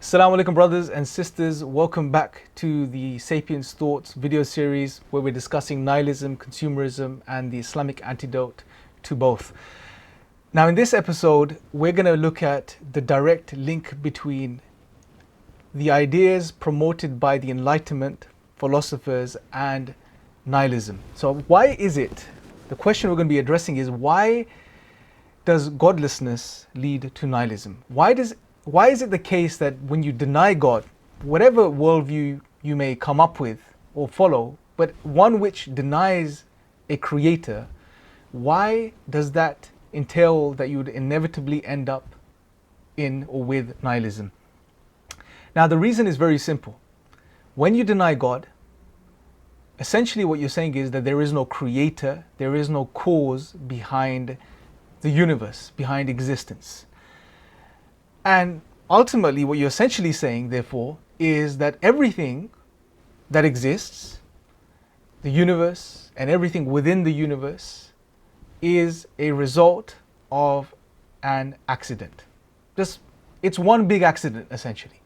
Assalamu alaikum brothers and sisters, welcome back to the Sapiens Thoughts video series where we're discussing nihilism, consumerism and the Islamic antidote to both. Now in this episode we're going to look at the direct link between the ideas promoted by the Enlightenment philosophers and nihilism. So why is it, the question we're going to be addressing is, why does godlessness lead to nihilism? Why is it the case that when you deny God, whatever worldview you may come up with or follow, but one which denies a creator, why does that entail that you would inevitably end up in or with nihilism? Now the reason is very simple. When you deny God, essentially what you're saying is that there is no creator, there is no cause behind the universe, behind existence. And ultimately what you're essentially saying, therefore, is that everything that exists, the universe and everything within the universe, is a result of an accident. It's one big accident, essentially.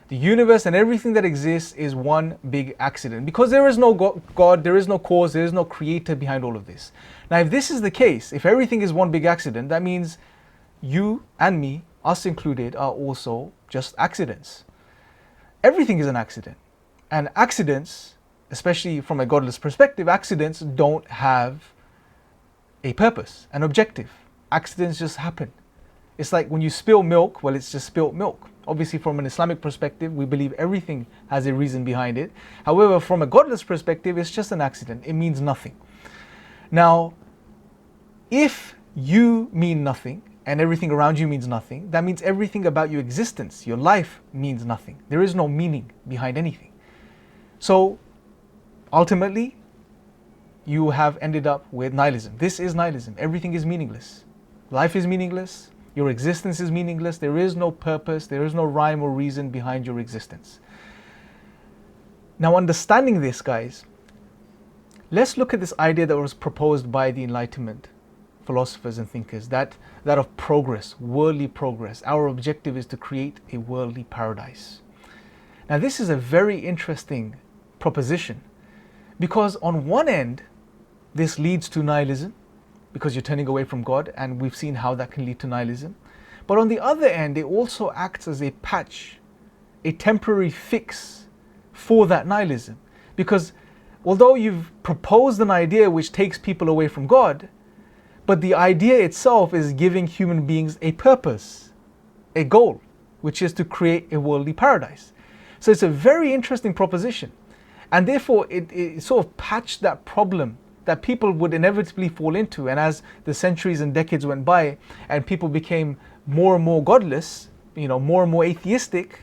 The universe and everything that exists is one big accident. Because there is no God, there is no cause, there is no creator behind all of this. Now if this is the case, if everything is one big accident, that means you and me, us included, are also just accidents. Everything is an accident. And accidents, especially from a godless perspective, accidents don't have a purpose, an objective. Accidents just happen. It's like when you spill milk, well, it's just spilled milk. Obviously from an Islamic perspective, we believe everything has a reason behind it. However, from a godless perspective, it's just an accident. It means nothing. Now, if you mean nothing, and everything around you means nothing, that means everything about your existence, your life, means nothing. There is no meaning behind anything. So, ultimately, you have ended up with nihilism. This is nihilism. Everything is meaningless. Life is meaningless. Your existence is meaningless. There is no purpose. There is no rhyme or reason behind your existence. Now, understanding this, guys, let's look at this idea that was proposed by the Enlightenment philosophers and thinkers, that of progress, worldly progress. Our objective is to create a worldly paradise. Now this is a very interesting proposition, because on one end this leads to nihilism because you're turning away from God, and we've seen how that can lead to nihilism. But on the other end, it also acts as a patch, a temporary fix for that nihilism, because although you've proposed an idea which takes people away from God, but the idea itself is giving human beings a purpose, a goal, which is to create a worldly paradise. So it's a very interesting proposition. And therefore it sort of patched that problem that people would inevitably fall into. And as the centuries and decades went by and people became more and more godless, more and more atheistic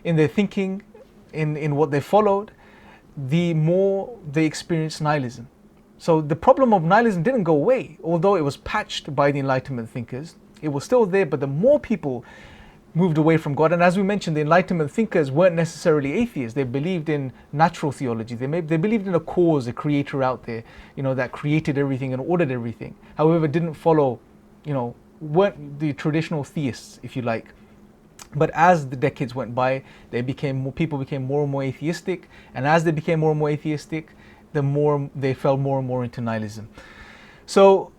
in their thinking, in what they followed, the more they experienced nihilism. So the problem of nihilism didn't go away, although it was patched by the Enlightenment thinkers. It was still there, but the more people moved away from God, and as we mentioned, the Enlightenment thinkers weren't necessarily atheists. They believed in natural theology. They believed in a cause, a creator out there, that created everything and ordered everything. However, didn't follow, weren't the traditional theists, if you like. But as the decades went by, people became more and more atheistic, and as they became more and more atheistic, the more they fell more and more into nihilism. So,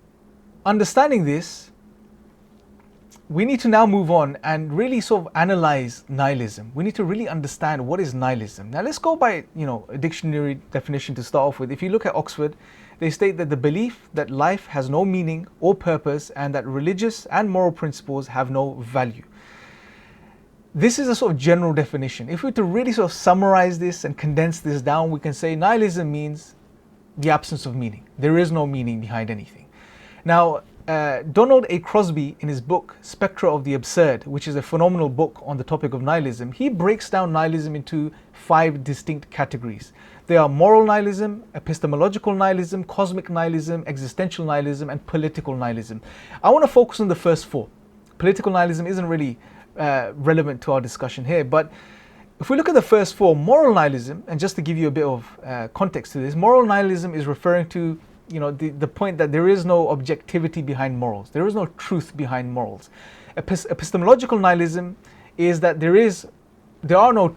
understanding this, we need to now move on and really sort of analyze nihilism. We need to really understand what is nihilism. Now let's go by, a dictionary definition to start off with. If you look at Oxford, they state that the belief that life has no meaning or purpose and that religious and moral principles have no value. This is a sort of general definition. If we were to really sort of summarize this and condense this down, we can say nihilism means the absence of meaning. There is no meaning behind anything. Now, Donald A. Crosby, in his book Spectra of the Absurd, which is a phenomenal book on the topic of nihilism, he breaks down nihilism into 5 distinct categories. They are moral nihilism, epistemological nihilism, cosmic nihilism, existential nihilism, and political nihilism. I want to focus on the first 4. Political nihilism isn't really relevant to our discussion here, but if we look at the first 4, moral nihilism, and just to give you a bit of context to this, moral nihilism is referring to the point that there is no objectivity behind morals. There is no truth behind morals. Epistemological nihilism is that there is there are no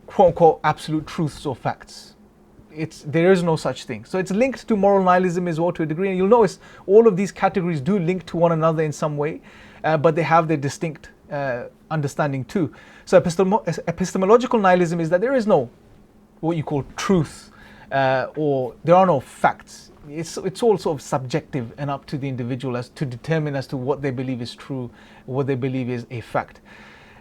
quote unquote absolute truths or facts. There is no such thing. So it's linked to moral nihilism as well to a degree, and you'll notice all of these categories do link to one another in some way, but they have their distinct understanding too. So epistemological nihilism is that there is no what you call truth, or there are no facts. It's all sort of subjective and up to the individual as to determine as to what they believe is true, what they believe is a fact.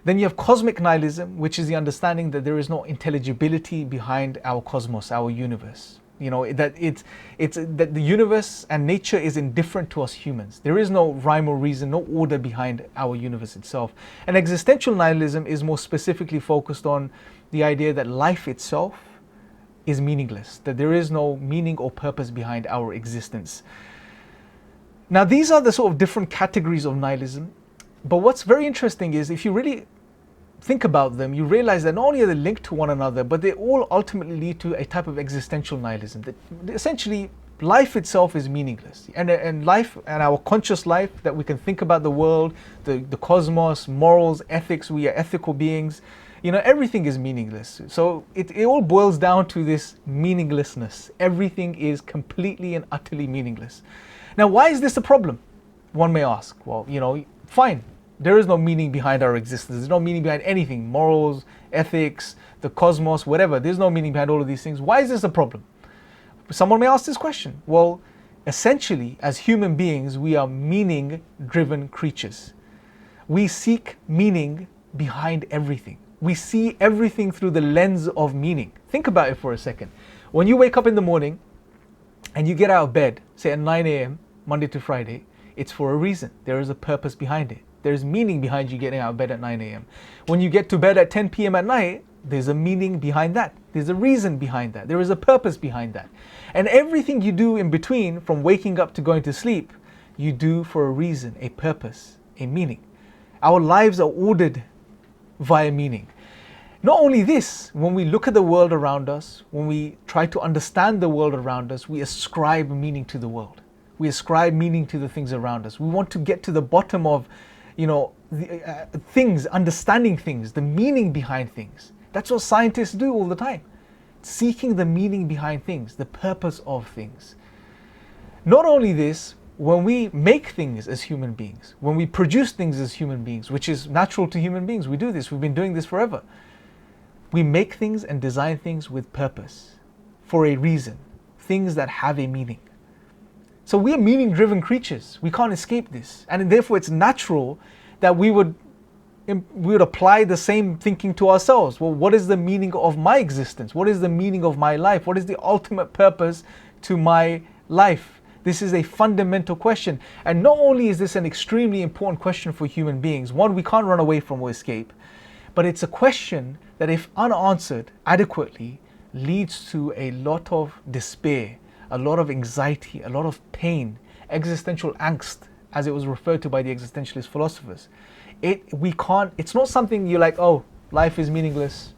Then you have cosmic nihilism, which is the understanding that there is no intelligibility behind our cosmos, our universe. You know, that it's that the universe and nature is indifferent to us humans. There is no rhyme or reason, no order behind our universe itself. And existential nihilism is more specifically focused on the idea that life itself is meaningless, that there is no meaning or purpose behind our existence. Now, these are the sort of different categories of nihilism. But what's very interesting is if you really think about them, you realize that not only are they linked to one another, but they all ultimately lead to a type of existential nihilism. That essentially, life itself is meaningless. And life, and our conscious life, that we can think about the world, the cosmos, morals, ethics, we are ethical beings, you know, everything is meaningless. So it all boils down to this meaninglessness. Everything is completely and utterly meaningless. Now, why is this a problem? One may ask. Well, you know, fine. There is no meaning behind our existence. There's no meaning behind anything. Morals, ethics, the cosmos, whatever. There's no meaning behind all of these things. Why is this a problem? Someone may ask this question. Well, essentially, as human beings, we are meaning-driven creatures. We seek meaning behind everything. We see everything through the lens of meaning. Think about it for a second. When you wake up in the morning and you get out of bed, say at 9 a.m., Monday to Friday, it's for a reason. There is a purpose behind it. There's meaning behind you getting out of bed at 9 a.m. When you get to bed at 10 p.m. at night, there's a meaning behind that. There's a reason behind that. There is a purpose behind that. And everything you do in between, from waking up to going to sleep, you do for a reason, a purpose, a meaning. Our lives are ordered via meaning. Not only this, when we look at the world around us, when we try to understand the world around us, we ascribe meaning to the world. We ascribe meaning to the things around us. We want to get to the bottom of, you know, things, understanding things, the meaning behind things. That's what scientists do all the time. Seeking the meaning behind things, the purpose of things. Not only this, when we make things as human beings, when we produce things as human beings, which is natural to human beings, we do this, we've been doing this forever. We make things and design things with purpose, for a reason, things that have a meaning. So we are meaning-driven creatures. We can't escape this. And therefore it's natural that we would apply the same thinking to ourselves. Well, what is the meaning of my existence? What is the meaning of my life? What is the ultimate purpose to my life? This is a fundamental question. And not only is this an extremely important question for human beings, one we can't run away from or escape, but it's a question that if unanswered adequately leads to a lot of despair, a lot of anxiety, a lot of pain, existential angst, as it was referred to by the existentialist philosophers. It's not something you're like, oh, life is meaningless.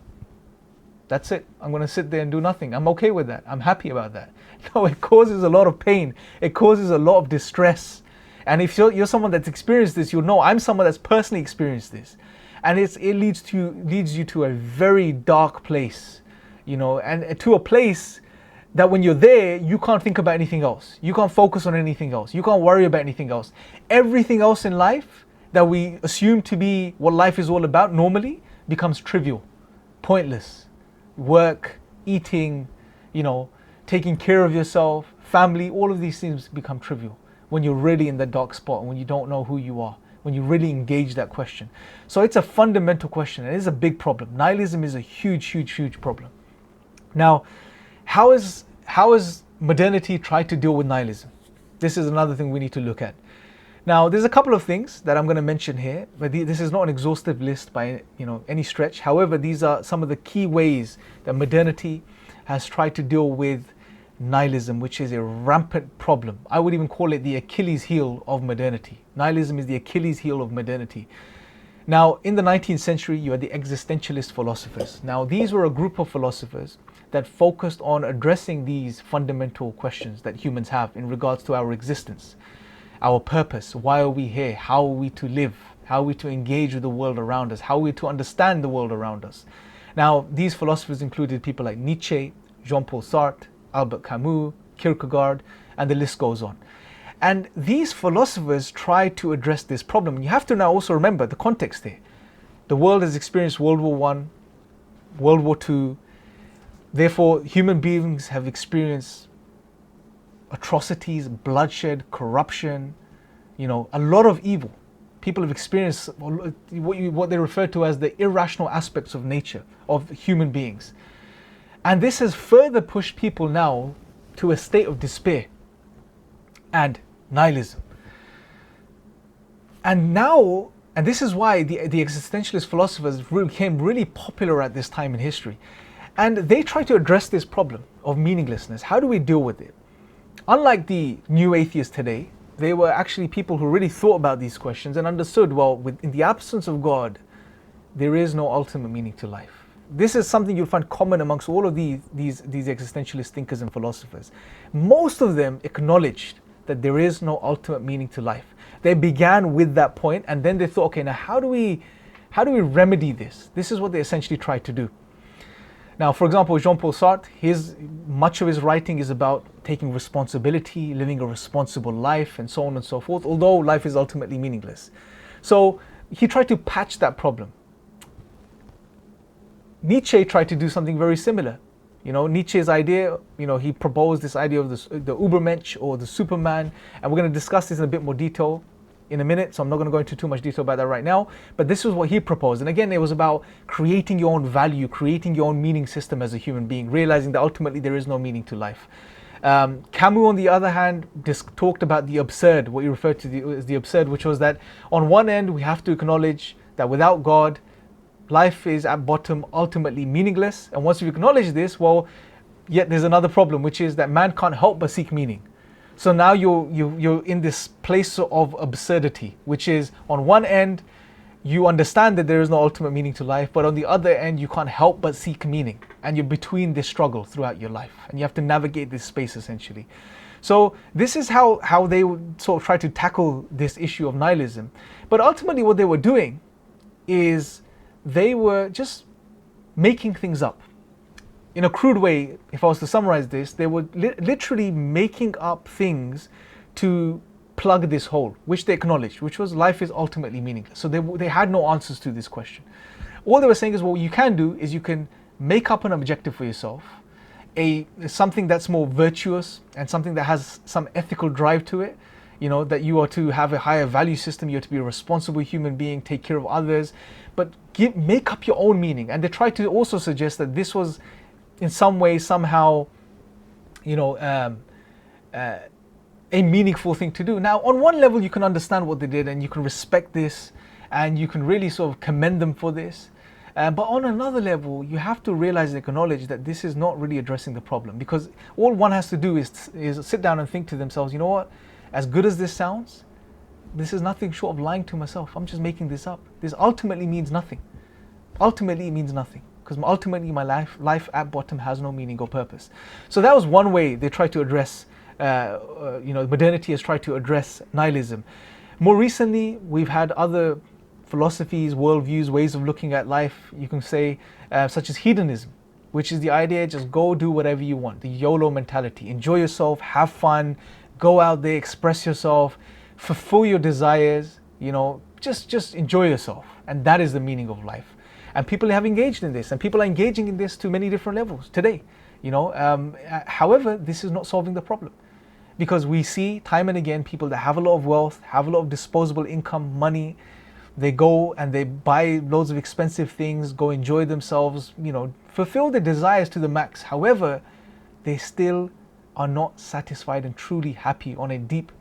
That's it. I'm going to sit there and do nothing. I'm okay with that. I'm happy about that. No, it causes a lot of pain. It causes a lot of distress. And if you're someone that's experienced this, you'll know I'm someone that's personally experienced this. And it leads you to a very dark place, you know, and to a place that when you're there, you can't think about anything else. You can't focus on anything else. You can't worry about anything else. Everything else in life that we assume to be what life is all about normally becomes trivial, pointless. Work, eating, you know, taking care of yourself, family, all of these things become trivial when you're really in that dark spot, when you don't know who you are, when you really engage that question. So it's a fundamental question, and it is a big problem. Nihilism is a huge, huge, huge problem. Now, how has modernity tried to deal with nihilism? This is another thing we need to look at. Now, there's a couple of things that I'm going to mention here, but this is not an exhaustive list by any stretch. However, these are some of the key ways that modernity has tried to deal with nihilism, which is a rampant problem. I would even call it the Achilles heel of modernity. Nihilism is the Achilles heel of modernity. Now, in the 19th century, you had the existentialist philosophers. Now, these were a group of philosophers that focused on addressing these fundamental questions that humans have in regards to our existence, our purpose, why are we here, how are we to live, how are we to engage with the world around us, how are we to understand the world around us. Now, these philosophers included people like Nietzsche, Jean-Paul Sartre, Albert Camus, Kierkegaard, and the list goes on. And these philosophers tried to address this problem. And you have to now also remember the context here. The world has experienced World War I, World War II. Therefore, human beings have experienced atrocities, bloodshed, corruption, a lot of evil. People have experienced what they refer to as the irrational aspects of nature, of human beings. And this has further pushed people now to a state of despair and nihilism. And this is why the existentialist philosophers became really popular at this time in history. And they try to address this problem of meaninglessness. How do we deal with it? Unlike the new atheists today, they were actually people who really thought about these questions and understood, well, in the absence of God, there is no ultimate meaning to life. This is something you'll find common amongst all of these existentialist thinkers and philosophers. Most of them acknowledged that there is no ultimate meaning to life. They began with that point, and then they thought, okay, now how do we remedy this? This is what they essentially tried to do. Now, for example, Jean-Paul Sartre, much of his writing is about taking responsibility, living a responsible life, and so on and so forth, although life is ultimately meaningless. So he tried to patch that problem. Nietzsche tried to do something very similar. Nietzsche's idea, he proposed this idea of the Übermensch or the Superman, and we're going to discuss this in a bit more detail in a minute, so I'm not going to go into too much detail about that right now, but this is what he proposed. And again, it was about creating your own value, creating your own meaning system as a human being, realizing that ultimately there is no meaning to life. Camus, on the other hand, talked about the absurd, what he referred to as the absurd, which was that on one end, we have to acknowledge that without God, life is at bottom ultimately meaningless. And once we acknowledge this, well, yet there's another problem, which is that man can't help but seek meaning. So now you're in this place of absurdity, which is on one end, you understand that there is no ultimate meaning to life, but on the other end, you can't help but seek meaning. And you're between this struggle throughout your life. And you have to navigate this space essentially. So this is how they would sort of try to tackle this issue of nihilism. But ultimately what they were doing is they were just making things up. In a crude way, if I was to summarize this, they were literally making up things to plug this hole, which they acknowledged, which was life is ultimately meaningless. So they had no answers to this question. All they were saying is, what you can do is you can make up an objective for yourself, something that's more virtuous and something that has some ethical drive to it, that you are to have a higher value system, you're to be a responsible human being, take care of others, but make up your own meaning. And they tried to also suggest that this was in some way, somehow, a meaningful thing to do. Now, on one level, you can understand what they did and you can respect this and you can really sort of commend them for this. But on another level, you have to realize and acknowledge that this is not really addressing the problem, because all one has to do is sit down and think to themselves, you know what, as good as this sounds, this is nothing short of lying to myself. I'm just making this up. This ultimately means nothing. Ultimately, it means nothing. Because ultimately my life at bottom has no meaning or purpose. So that was one way they tried to address, modernity has tried to address nihilism. More recently, we've had other philosophies, worldviews, ways of looking at life, you can say, such as hedonism, which is the idea, just go do whatever you want, the YOLO mentality. Enjoy yourself, have fun, go out there, express yourself, fulfill your desires, just enjoy yourself. And that is the meaning of life. And people have engaged in this, and people are engaging in this to many different levels today. However, this is not solving the problem, because we see time and again people that have a lot of wealth, have a lot of disposable income, money. They go and they buy loads of expensive things, go enjoy themselves, fulfill their desires to the max. However, they still are not satisfied and truly happy on a deep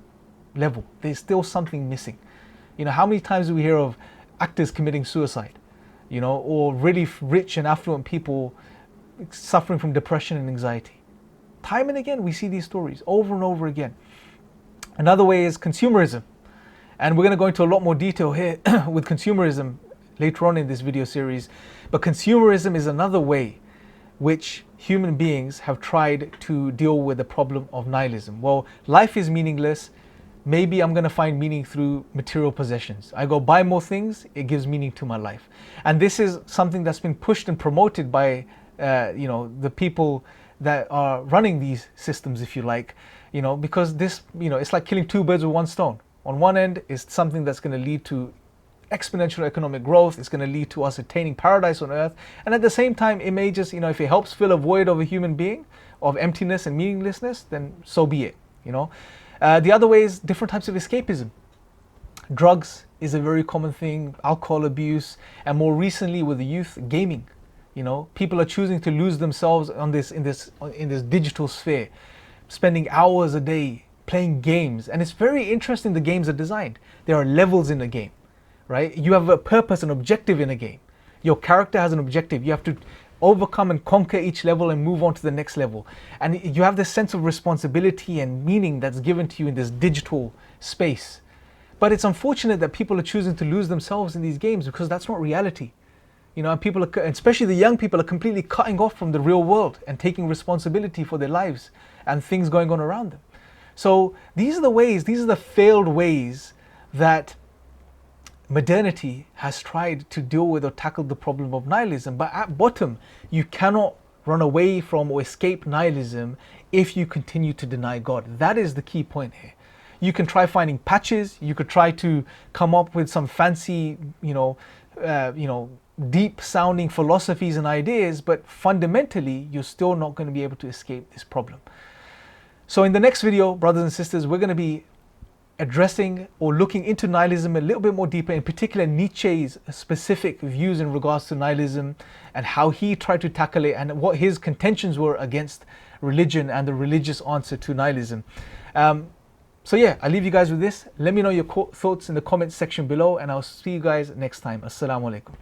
level. There's still something missing. How many times do we hear of actors committing suicide? Or really rich and affluent people suffering from depression and anxiety. Time and again, we see these stories over and over again. Another way is consumerism. And we're going to go into a lot more detail here with consumerism later on in this video series. But consumerism is another way which human beings have tried to deal with the problem of nihilism. Well, life is meaningless. maybe I'm going to find meaning through material possessions. I go buy more things, it gives meaning to my life. And this is something that's been pushed and promoted by the people that are running these systems, if you like, because this, it's like killing two birds with one stone. On one end is something that's going to lead to exponential economic growth. It's going to lead to us attaining paradise on earth. And at the same time, it may just, if it helps fill a void of a human being, of emptiness and meaninglessness, then so be it, The other way is different types of escapism. Drugs is a very common thing, alcohol abuse, and more recently with the youth, gaming. People are choosing to lose themselves in this digital sphere, spending hours a day playing games. And it's very interesting the games are designed. There are levels in the game, right? You have a purpose, an objective in a game. Your character has an objective. You have to overcome and conquer each level and move on to the next level. And you have this sense of responsibility and meaning that's given to you in this digital space. But it's unfortunate that people are choosing to lose themselves in these games because that's not reality. And people, especially the young people, are completely cutting off from the real world and taking responsibility for their lives and things going on around them. So these are the failed ways that modernity has tried to deal with or tackle the problem of nihilism. But at bottom, you cannot run away from or escape nihilism if you continue to deny God. That is the key point here. You can try finding patches. You could try to come up with some fancy, deep sounding philosophies and ideas, but fundamentally, you're still not going to be able to escape this problem. So in the next video, brothers and sisters, we're going to be addressing or looking into nihilism a little bit more deeper, in particular Nietzsche's specific views in regards to nihilism and how he tried to tackle it and what his contentions were against religion and the religious answer to nihilism. So yeah, I'll leave you guys with this. Let me know your thoughts in the comments section below, and I'll see you guys next time. Assalamu alaikum.